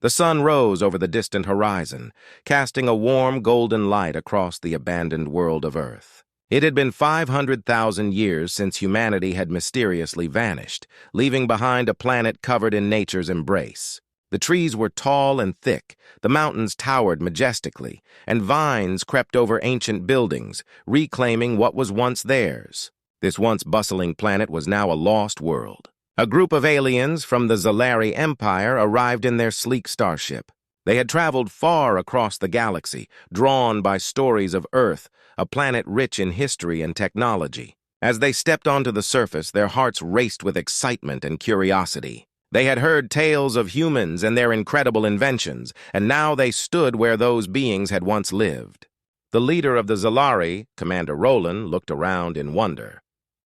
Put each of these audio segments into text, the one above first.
The sun rose over the distant horizon, casting a warm golden light across the abandoned world of Earth. It had been 500,000 years since humanity had mysteriously vanished, leaving behind a planet covered in nature's embrace. The trees were tall and thick, the mountains towered majestically, and vines crept over ancient buildings, reclaiming what was once theirs. This once bustling planet was now a lost world. A group of aliens from the Zalari Empire arrived in their sleek starship. They had traveled far across the galaxy, drawn by stories of Earth, a planet rich in history and technology. As they stepped onto the surface, their hearts raced with excitement and curiosity. They had heard tales of humans and their incredible inventions, and now they stood where those beings had once lived. The leader of the Zalari, Commander Roland, looked around in wonder.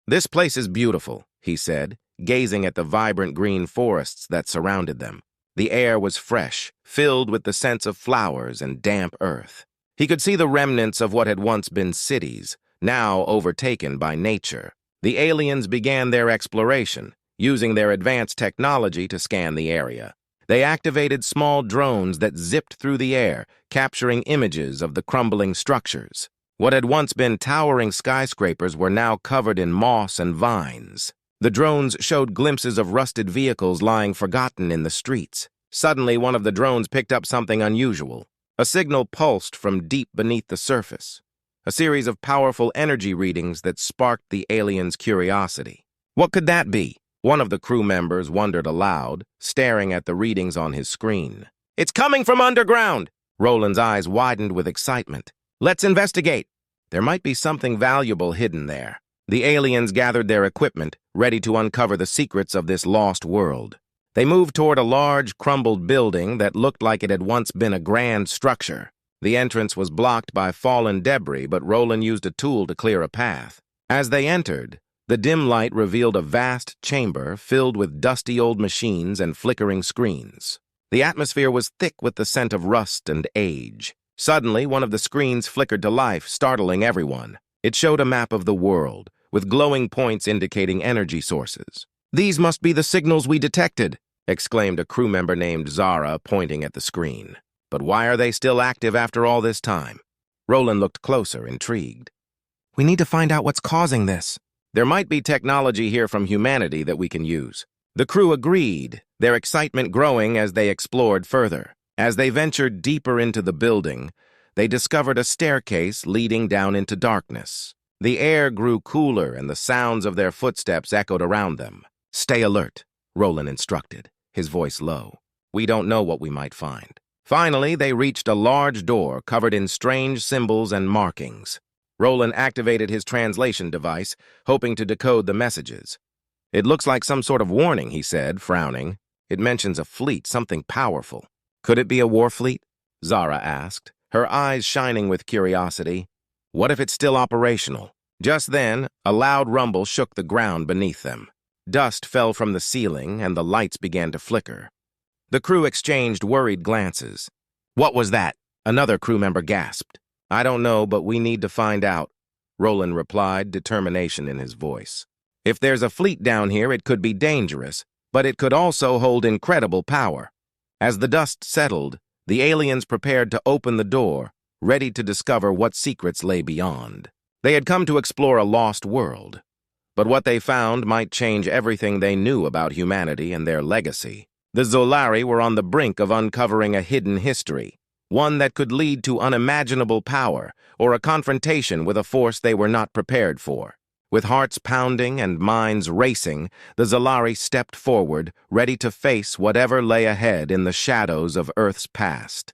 "This place is beautiful," he said, gazing at the vibrant green forests that surrounded them. The air was fresh, filled with the scents of flowers and damp earth. He could see the remnants of what had once been cities, now overtaken by nature. The aliens began their exploration, using their advanced technology to scan the area. They activated small drones that zipped through the air, capturing images of the crumbling structures. What had once been towering skyscrapers were now covered in moss and vines. The drones showed glimpses of rusted vehicles lying forgotten in the streets. Suddenly, one of the drones picked up something unusual. A signal pulsed from deep beneath the surface, a series of powerful energy readings that sparked the aliens' curiosity. What could that be? One of the crew members wondered aloud, staring at the readings on his screen. "It's coming from underground!" Roland's eyes widened with excitement. "Let's investigate. There might be something valuable hidden there." The aliens gathered their equipment, ready to uncover the secrets of this lost world. They moved toward a large, crumbled building that looked like it had once been a grand structure. The entrance was blocked by fallen debris, but Roland used a tool to clear a path. As they entered, the dim light revealed a vast chamber filled with dusty old machines and flickering screens. The atmosphere was thick with the scent of rust and age. Suddenly, one of the screens flickered to life, startling everyone. It showed a map of the world, with glowing points indicating energy sources. "These must be the signals we detected," exclaimed a crew member named Zara, pointing at the screen. "But why are they still active after all this time?" Roland looked closer, intrigued. "We need to find out what's causing this. There might be technology here from humanity that we can use." The crew agreed, their excitement growing as they explored further. As they ventured deeper into the building, they discovered a staircase leading down into darkness. The air grew cooler and the sounds of their footsteps echoed around them. "Stay alert," Roland instructed, his voice low. "We don't know what we might find." Finally, they reached a large door covered in strange symbols and markings. Roland activated his translation device, hoping to decode the messages. "It looks like some sort of warning," he said, frowning. "It mentions a fleet, something powerful." "Could it be a war fleet?" Zara asked, her eyes shining with curiosity. "What if it's still operational?" Just then, a loud rumble shook the ground beneath them. Dust fell from the ceiling, and the lights began to flicker. The crew exchanged worried glances. "What was that?" Another crew member gasped. "I don't know, but we need to find out," Roland replied, determination in his voice. "If there's a fleet down here, it could be dangerous, but it could also hold incredible power." As the dust settled, the aliens prepared to open the door, ready to discover what secrets lay beyond. They had come to explore a lost world, but what they found might change everything they knew about humanity and their legacy. The Zolari were on the brink of uncovering a hidden history, one that could lead to unimaginable power or a confrontation with a force they were not prepared for. With hearts pounding and minds racing, the Zolari stepped forward, ready to face whatever lay ahead in the shadows of Earth's past.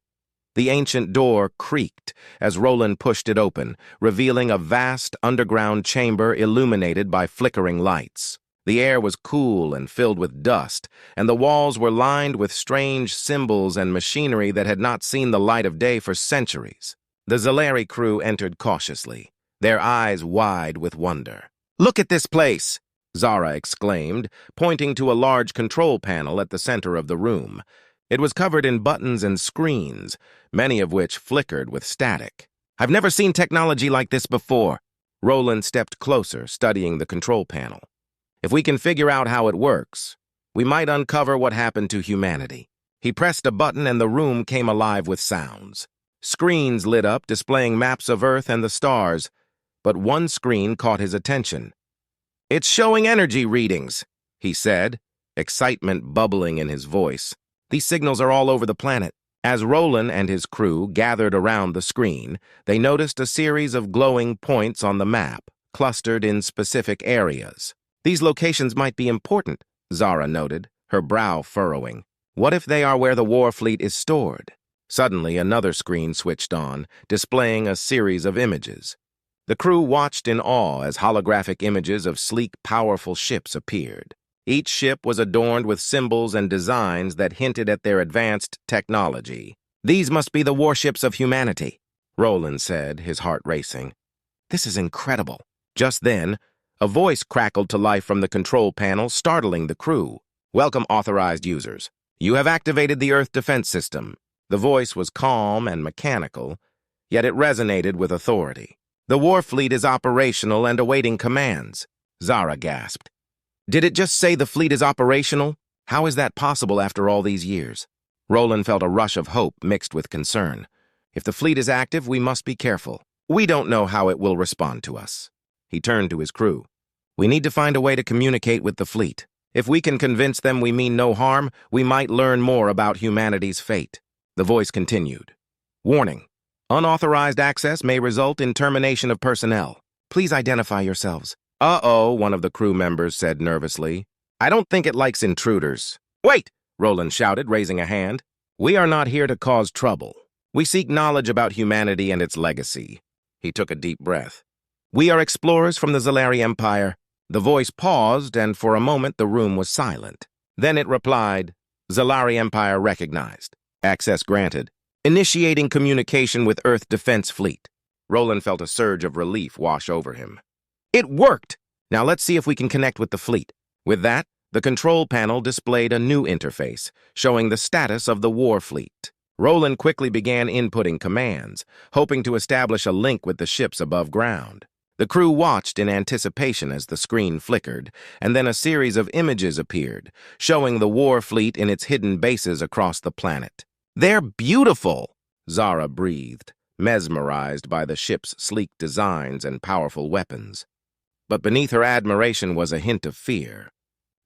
The ancient door creaked as Roland pushed it open, revealing a vast underground chamber illuminated by flickering lights. The air was cool and filled with dust, and the walls were lined with strange symbols and machinery that had not seen the light of day for centuries. The Zalari crew entered cautiously, their eyes wide with wonder. "Look at this place!" Zara exclaimed, pointing to a large control panel at the center of the room. It was covered in buttons and screens, many of which flickered with static. "I've never seen technology like this before." Roland stepped closer, studying the control panel. "If we can figure out how it works, we might uncover what happened to humanity." He pressed a button and the room came alive with sounds. Screens lit up, displaying maps of Earth and the stars, but one screen caught his attention. "It's showing energy readings," he said, excitement bubbling in his voice. "These signals are all over the planet." As Roland and his crew gathered around the screen, they noticed a series of glowing points on the map, clustered in specific areas. "These locations might be important," Zara noted, her brow furrowing. "What if they are where the war fleet is stored?" Suddenly, another screen switched on, displaying a series of images. The crew watched in awe as holographic images of sleek, powerful ships appeared. Each ship was adorned with symbols and designs that hinted at their advanced technology. "These must be the warships of humanity," Roland said, his heart racing. "This is incredible." Just then, a voice crackled to life from the control panel, startling the crew. "Welcome, authorized users. You have activated the Earth Defense System." The voice was calm and mechanical, yet it resonated with authority. "The war fleet is operational and awaiting commands," Zara gasped. "Did it just say the fleet is operational? How is that possible after all these years?" Roland felt a rush of hope mixed with concern. "If the fleet is active, we must be careful. We don't know how it will respond to us." He turned to his crew. "We need to find a way to communicate with the fleet. If we can convince them we mean no harm, we might learn more about humanity's fate." The voice continued. "Warning. Unauthorized access may result in termination of personnel. Please identify yourselves." "Uh-oh," one of the crew members said nervously. "I don't think it likes intruders." "Wait!" Roland shouted, raising a hand. "We are not here to cause trouble. We seek knowledge about humanity and its legacy." He took a deep breath. "We are explorers from the Zalari Empire." The voice paused, and for a moment the room was silent. Then it replied, "Zalari Empire recognized. Access granted. Initiating communication with Earth Defense Fleet." Roland felt a surge of relief wash over him. "It worked! Now let's see if we can connect with the fleet." With that, the control panel displayed a new interface, showing the status of the war fleet. Roland quickly began inputting commands, hoping to establish a link with the ships above ground. The crew watched in anticipation as the screen flickered, and then a series of images appeared, showing the war fleet in its hidden bases across the planet. "They're beautiful," Zara breathed, mesmerized by the ship's sleek designs and powerful weapons. But beneath her admiration was a hint of fear.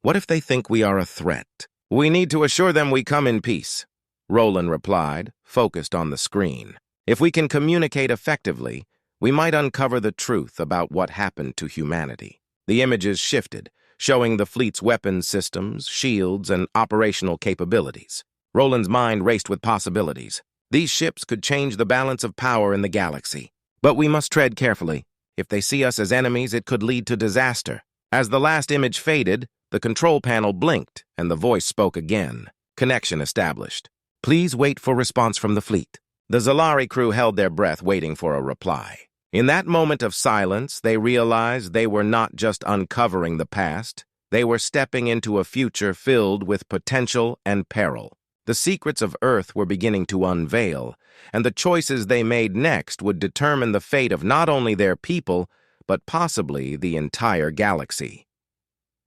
"What if they think we are a threat?" "We need to assure them we come in peace," Roland replied, focused on the screen. "If we can communicate effectively, we might uncover the truth about what happened to humanity." The images shifted, showing the fleet's weapons systems, shields, and operational capabilities. Roland's mind raced with possibilities. These ships could change the balance of power in the galaxy. But we must tread carefully. If they see us as enemies, it could lead to disaster. As the last image faded, the control panel blinked, and the voice spoke again. Connection established. "Please wait for response from the fleet." The Zalari crew held their breath, waiting for a reply. In that moment of silence, they realized they were not just uncovering the past, they were stepping into a future filled with potential and peril. The secrets of Earth were beginning to unveil, and the choices they made next would determine the fate of not only their people, but possibly the entire galaxy.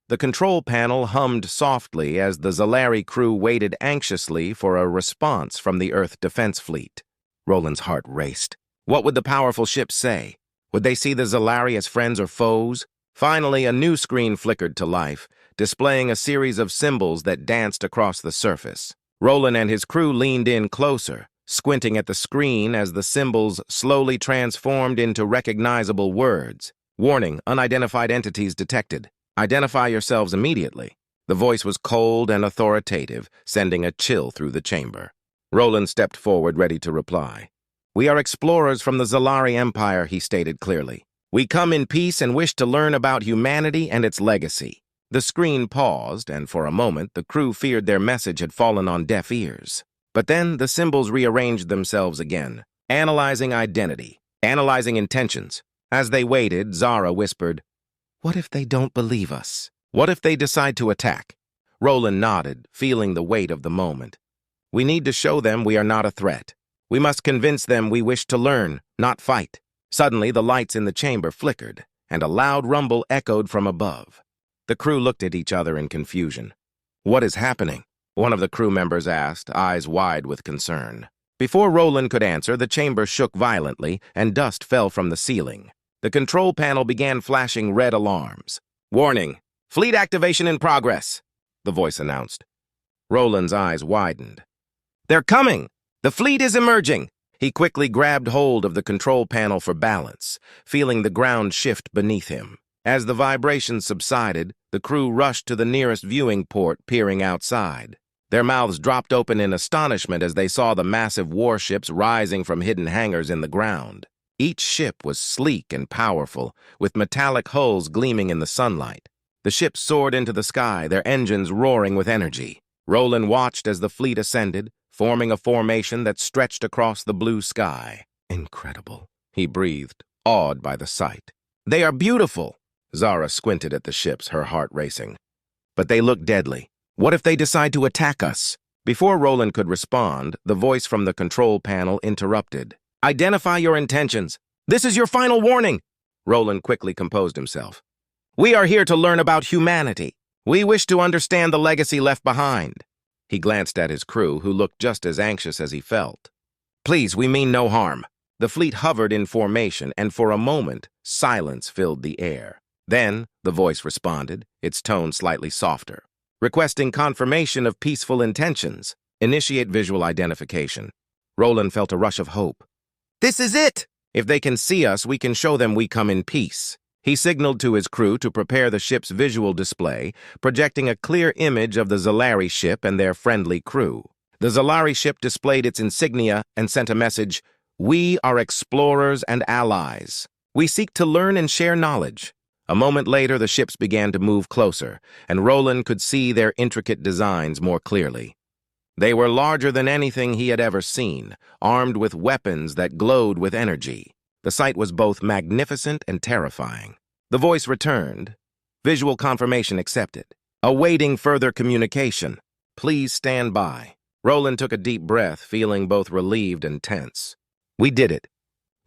The control panel hummed softly as the Zalari crew waited anxiously for a response from the Earth Defense Fleet. Roland's heart raced. What would the powerful ships say? Would they see the Zalari as friends or foes? Finally, a new screen flickered to life, displaying a series of symbols that danced across the surface. Roland and his crew leaned in closer, squinting at the screen as the symbols slowly transformed into recognizable words. "Warning, unidentified entities detected. Identify yourselves immediately." The voice was cold and authoritative, sending a chill through the chamber. Roland stepped forward, ready to reply. "We are explorers from the Zalari Empire," he stated clearly. "We come in peace and wish to learn about humanity and its legacy." The screen paused, and for a moment the crew feared their message had fallen on deaf ears. But then the symbols rearranged themselves again, analyzing identity, analyzing intentions. As they waited, Zara whispered, "What if they don't believe us? What if they decide to attack?" Roland nodded, feeling the weight of the moment. "We need to show them we are not a threat. We must convince them we wish to learn, not fight." Suddenly, the lights in the chamber flickered, and a loud rumble echoed from above. The crew looked at each other in confusion. "What is happening?" one of the crew members asked, eyes wide with concern. Before Roland could answer, the chamber shook violently and dust fell from the ceiling. The control panel began flashing red alarms. "Warning! Fleet activation in progress," the voice announced. Roland's eyes widened. "They're coming! The fleet is emerging!" He quickly grabbed hold of the control panel for balance, feeling the ground shift beneath him. As the vibrations subsided, the crew rushed to the nearest viewing port, peering outside. Their mouths dropped open in astonishment as they saw the massive warships rising from hidden hangars in the ground. Each ship was sleek and powerful, with metallic hulls gleaming in the sunlight. The ships soared into the sky, their engines roaring with energy. Roland watched as the fleet ascended, forming a formation that stretched across the blue sky. "Incredible," he breathed, awed by the sight. "They are beautiful." Zara squinted at the ships, her heart racing. "But they look deadly. What if they decide to attack us?" Before Roland could respond, the voice from the control panel interrupted. "Identify your intentions. This is your final warning." Roland quickly composed himself. "We are here to learn about humanity. We wish to understand the legacy left behind." He glanced at his crew, who looked just as anxious as he felt. "Please, we mean no harm." The fleet hovered in formation, and for a moment, silence filled the air. Then, the voice responded, its tone slightly softer. "Requesting confirmation of peaceful intentions. Initiate visual identification." Roland felt a rush of hope. "This is it! If they can see us, we can show them we come in peace." He signaled to his crew to prepare the ship's visual display, projecting a clear image of the Zalari ship and their friendly crew. The Zalari ship displayed its insignia and sent a message, "We are explorers and allies. We seek to learn and share knowledge." A moment later, the ships began to move closer, and Roland could see their intricate designs more clearly. They were larger than anything he had ever seen, armed with weapons that glowed with energy. The sight was both magnificent and terrifying. The voice returned. "Visual confirmation accepted. Awaiting further communication. Please stand by." Roland took a deep breath, feeling both relieved and tense. "We did it.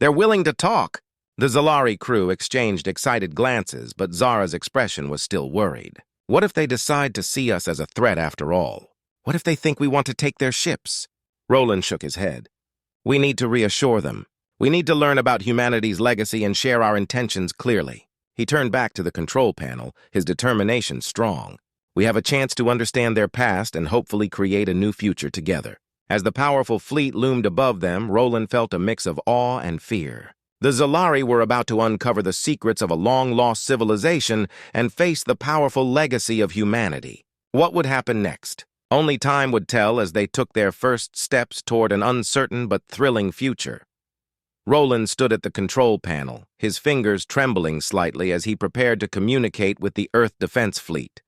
They're willing to talk." The Zalari crew exchanged excited glances, but Zara's expression was still worried. "What if they decide to see us as a threat after all? What if they think we want to take their ships?" Roland shook his head. "We need to reassure them. We need to learn about humanity's legacy and share our intentions clearly." He turned back to the control panel, his determination strong. "We have a chance to understand their past and hopefully create a new future together." As the powerful fleet loomed above them, Roland felt a mix of awe and fear. The Zalari were about to uncover the secrets of a long-lost civilization and face the powerful legacy of humanity. What would happen next? Only time would tell as they took their first steps toward an uncertain but thrilling future. Roland stood at the control panel, his fingers trembling slightly as he prepared to communicate with the Earth Defense Fleet.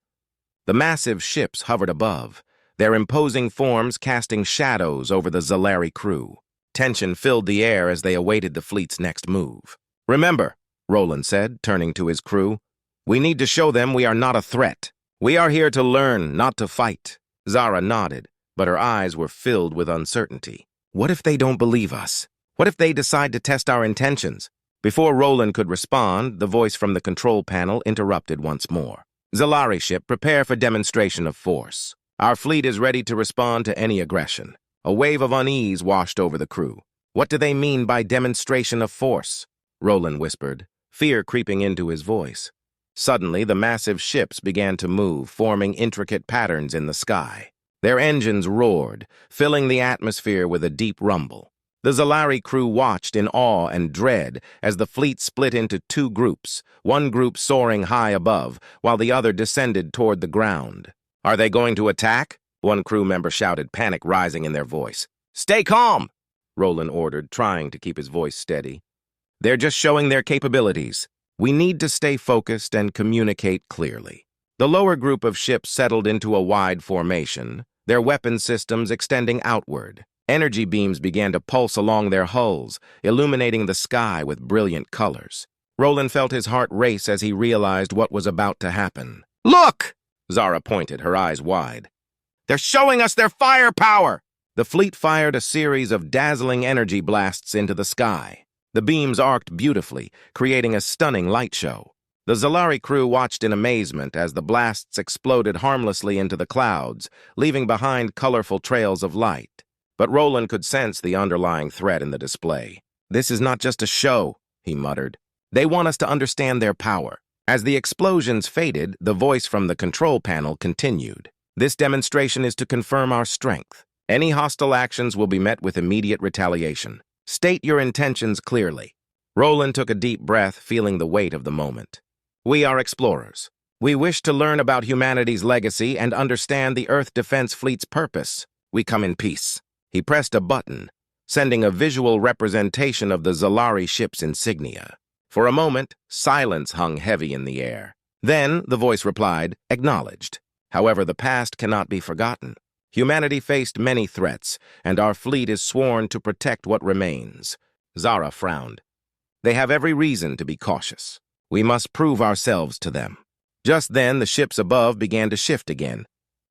The massive ships hovered above, their imposing forms casting shadows over the Zalari crew. Tension filled the air as they awaited the fleet's next move. "Remember," Roland said, turning to his crew, "we need to show them we are not a threat. We are here to learn, not to fight." Zara nodded, but her eyes were filled with uncertainty. What if they don't believe us? What if they decide to test our intentions? Before Roland could respond, the voice from the control panel interrupted once more. "Zalari ship, prepare for demonstration of force. Our fleet is ready to respond to any aggression." A wave of unease washed over the crew. "What do they mean by demonstration of force?" Roland whispered, fear creeping into his voice. Suddenly, the massive ships began to move, forming intricate patterns in the sky. Their engines roared, filling the atmosphere with a deep rumble. The Zalari crew watched in awe and dread as the fleet split into two groups, one group soaring high above, while the other descended toward the ground. "Are they going to attack?" One crew member shouted, panic rising in their voice. "Stay calm," Roland ordered, trying to keep his voice steady. "They're just showing their capabilities. We need to stay focused and communicate clearly." The lower group of ships settled into a wide formation, their weapon systems extending outward. Energy beams began to pulse along their hulls, illuminating the sky with brilliant colors. Roland felt his heart race as he realized what was about to happen. "Look!" Zara pointed, her eyes wide. "They're showing us their firepower!" The fleet fired a series of dazzling energy blasts into the sky. The beams arced beautifully, creating a stunning light show. The Zalari crew watched in amazement as the blasts exploded harmlessly into the clouds, leaving behind colorful trails of light. But Roland could sense the underlying threat in the display. "This is not just a show," he muttered. "They want us to understand their power." As the explosions faded, the voice from the control panel continued. "This demonstration is to confirm our strength. Any hostile actions will be met with immediate retaliation. State your intentions clearly." Roland took a deep breath, feeling the weight of the moment. "We are explorers. We wish to learn about humanity's legacy and understand the Earth Defense Fleet's purpose. We come in peace." He pressed a button, sending a visual representation of the Zalari ship's insignia. For a moment, silence hung heavy in the air. Then, the voice replied, "Acknowledged. However, the past cannot be forgotten. Humanity faced many threats, and our fleet is sworn to protect what remains." Zara frowned. "They have every reason to be cautious. We must prove ourselves to them." Just then, the ships above began to shift again.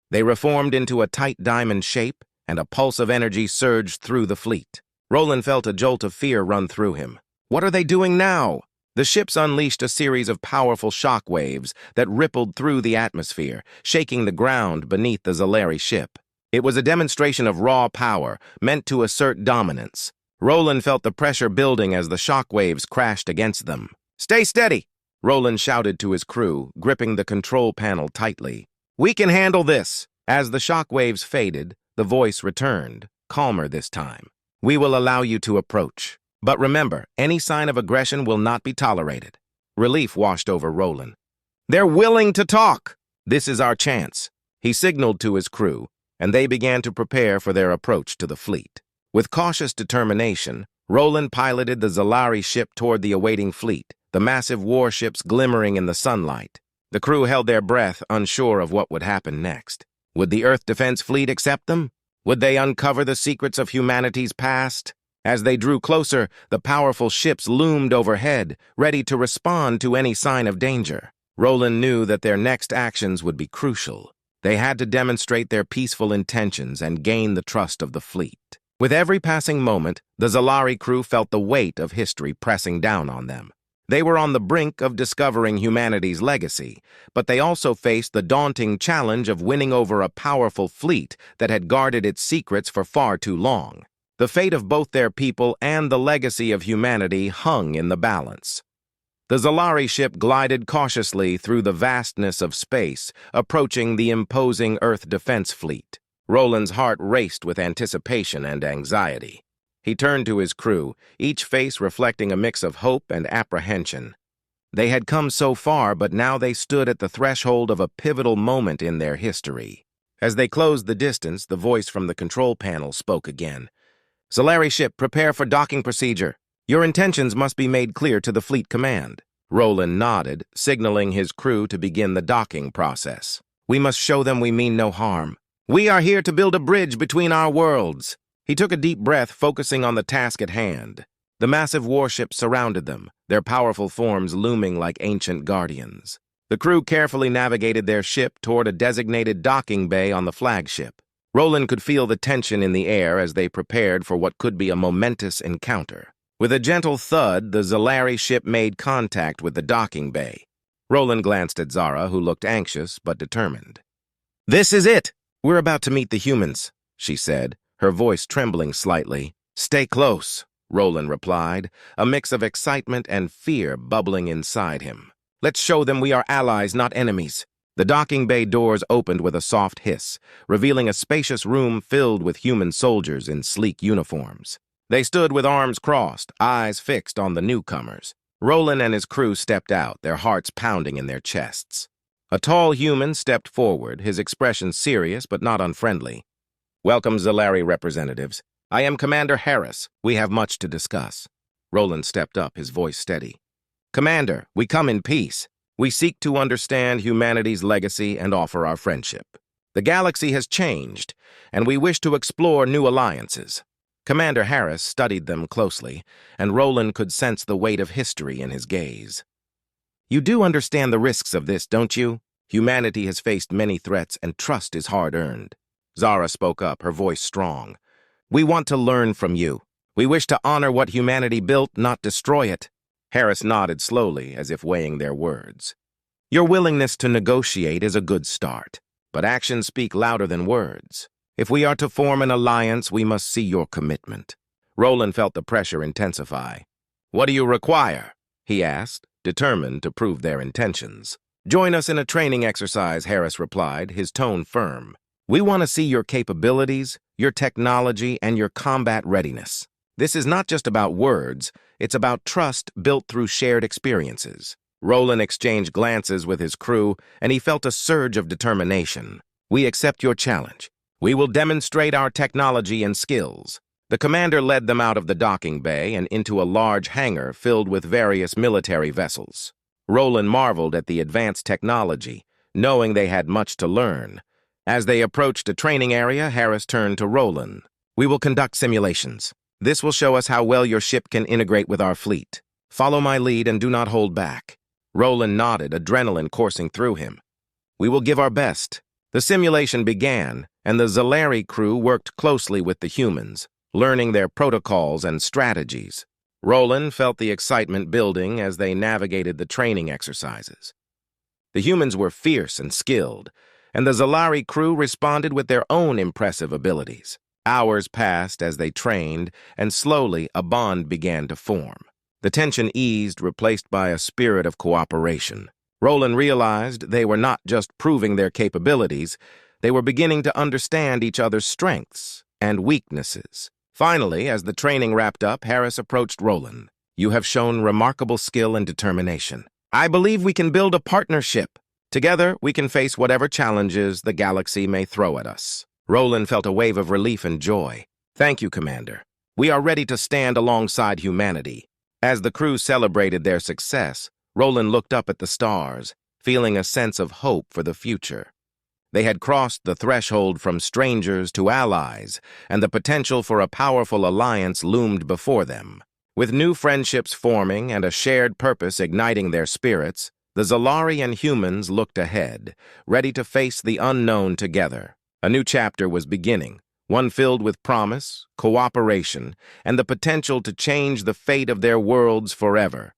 They reformed into a tight diamond shape, and a pulse of energy surged through the fleet. Roland felt a jolt of fear run through him. What are they doing now? The ships unleashed a series of powerful shock waves that rippled through the atmosphere, shaking the ground beneath the Zalari ship. It was a demonstration of raw power, meant to assert dominance. Roland felt the pressure building as the shock waves crashed against them. "Stay steady!" Roland shouted to his crew, gripping the control panel tightly. "We can handle this!" As the shock waves faded, the voice returned, calmer this time. "We will allow you to approach. But remember, any sign of aggression will not be tolerated." Relief washed over Roland. "They're willing to talk! This is our chance." He signaled to his crew, and they began to prepare for their approach to the fleet. With cautious determination, Roland piloted the Zalari ship toward the awaiting fleet, the massive warships glimmering in the sunlight. The crew held their breath, unsure of what would happen next. Would the Earth Defense Fleet accept them? Would they uncover the secrets of humanity's past? As they drew closer, the powerful ships loomed overhead, ready to respond to any sign of danger. Roland knew that their next actions would be crucial. They had to demonstrate their peaceful intentions and gain the trust of the fleet. With every passing moment, the Zalari crew felt the weight of history pressing down on them. They were on the brink of discovering humanity's legacy, but they also faced the daunting challenge of winning over a powerful fleet that had guarded its secrets for far too long. The fate of both their people and the legacy of humanity hung in the balance. The Zalari ship glided cautiously through the vastness of space, approaching the imposing Earth Defense Fleet. Roland's heart raced with anticipation and anxiety. He turned to his crew, each face reflecting a mix of hope and apprehension. They had come so far, but now they stood at the threshold of a pivotal moment in their history. As they closed the distance, the voice from the control panel spoke again. "Zalari ship, prepare for docking procedure. Your intentions must be made clear to the fleet command." Roland nodded, signaling his crew to begin the docking process. "We must show them we mean no harm. We are here to build a bridge between our worlds." He took a deep breath, focusing on the task at hand. The massive warships surrounded them, their powerful forms looming like ancient guardians. The crew carefully navigated their ship toward a designated docking bay on the flagship. Roland could feel the tension in the air as they prepared for what could be a momentous encounter. With a gentle thud, the Zalari ship made contact with the docking bay. Roland glanced at Zara, who looked anxious but determined. "This is it! We're about to meet the humans," she said, her voice trembling slightly. "Stay close," Roland replied, a mix of excitement and fear bubbling inside him. "Let's show them we are allies, not enemies." The docking bay doors opened with a soft hiss, revealing a spacious room filled with human soldiers in sleek uniforms. They stood with arms crossed, eyes fixed on the newcomers. Roland and his crew stepped out, their hearts pounding in their chests. A tall human stepped forward, his expression serious but not unfriendly. "Welcome, Zalari representatives. I am Commander Harris. We have much to discuss." Roland stepped up, his voice steady. "Commander, we come in peace. We seek to understand humanity's legacy and offer our friendship. The galaxy has changed, and we wish to explore new alliances." Commander Harris studied them closely, and Roland could sense the weight of history in his gaze. "You do understand the risks of this, don't you? Humanity has faced many threats, and trust is hard-earned." Zara spoke up, her voice strong. "We want to learn from you. We wish to honor what humanity built, not destroy it." Harris nodded slowly, as if weighing their words. Your willingness to negotiate is a good start, but actions speak louder than words. If we are to form an alliance, we must see your commitment. Roland felt the pressure intensify. What do you require? He asked, determined to prove their intentions. Join us in a training exercise, Harris replied, his tone firm. We want to see your capabilities, your technology, and your combat readiness. This is not just about words, it's about trust built through shared experiences. Roland exchanged glances with his crew, and he felt a surge of determination. We accept your challenge. We will demonstrate our technology and skills. The commander led them out of the docking bay and into a large hangar filled with various military vessels. Roland marveled at the advanced technology, knowing they had much to learn. As they approached a training area, Harris turned to Roland. We will conduct simulations. This will show us how well your ship can integrate with our fleet. Follow my lead and do not hold back. Roland nodded, adrenaline coursing through him. We will give our best. The simulation began, and the Zalari crew worked closely with the humans, learning their protocols and strategies. Roland felt the excitement building as they navigated the training exercises. The humans were fierce and skilled, and the Zalari crew responded with their own impressive abilities. Hours passed as they trained, and slowly a bond began to form. The tension eased, replaced by a spirit of cooperation. Roland realized they were not just proving their capabilities, they were beginning to understand each other's strengths and weaknesses. Finally, as the training wrapped up, Harris approached Roland. You have shown remarkable skill and determination. I believe we can build a partnership. Together, we can face whatever challenges the galaxy may throw at us. Roland felt a wave of relief and joy. Thank you, Commander. We are ready to stand alongside humanity. As the crew celebrated their success, Roland looked up at the stars, feeling a sense of hope for the future. They had crossed the threshold from strangers to allies, and the potential for a powerful alliance loomed before them. With new friendships forming and a shared purpose igniting their spirits, the Zalari and humans looked ahead, ready to face the unknown together. A new chapter was beginning, one filled with promise, cooperation, and the potential to change the fate of their worlds forever.